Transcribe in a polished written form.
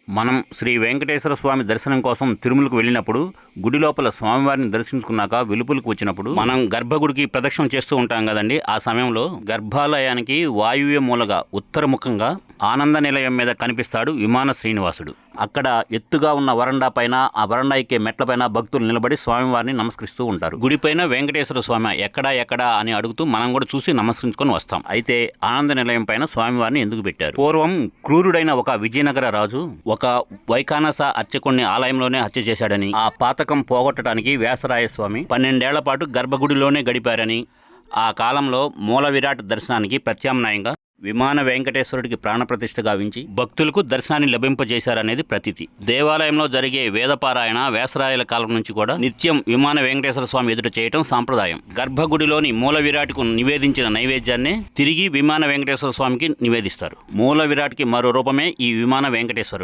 మనం శ్రీ వెంకటేశ్వర స్వామి దర్శనం కోసం తిరుమలకు వెళ్ళినప్పుడు గుడి లోపల స్వామివారిని దర్శించుకున్నాక వెలుపులకు వచ్చినప్పుడు మనం గర్భగుడికి ప్రదక్షిణ చేస్తూ ఉంటాం కదండి. ఆ సమయంలో గర్భాలయానికి వాయువ్య మూలగా ఉత్తరముఖంగా ఆనంద నిలయం మీద కనిపిస్తాడు విమాన శ్రీనివాసుడు. అక్కడ ఎత్తుగా ఉన్న వరండా పైన, ఆ వరండా ఎక్కే మెట్లపైన భక్తులు నిలబడి స్వామివారిని నమస్కరిస్తూ ఉంటారు. గుడిపైన వెంకటేశ్వర స్వామి ఎక్కడా అని అడుగుతూ మనం కూడా చూసి నమస్కరించుకొని వస్తాం. అయితే ఆనంద నిలయం పైన స్వామివారిని ఎందుకు పెట్టారు? పూర్వం క్రూరుడైన ఒక విజయనగర రాజు ఒక వైఖానస అర్చకుణ్ణి ఆలయంలోనే హత్య చేశాడని, ఆ పాతకం పోగొట్టడానికి వ్యాసరాయ స్వామి 12 ఏళ్ల పాటు గర్భగుడిలోనే గడిపారని, ఆ కాలంలో మూల విరాట్ దర్శనానికి ప్రత్యామ్నాయంగా విమాన వెంకటేశ్వరుడికి ప్రాణప్రతిష్ఠ గావించి భక్తులకు దర్శనాన్ని లభింపజేశారనేది ప్రతీతి. దేవాలయంలో జరిగే వేదపారాయణ వ్యాసరాయల కాలం నుంచి కూడా నిత్యం విమాన వెంకటేశ్వర స్వామి ఎదుట చేయటం సాంప్రదాయం. గర్భగుడిలోని మూల విరాట్కు నివేదించిన నైవేద్యాన్ని తిరిగి విమాన వెంకటేశ్వర స్వామికి నివేదిస్తారు. మూల విరాట్కి మరో రూపమే ఈ విమాన వెంకటేశ్వరుడు.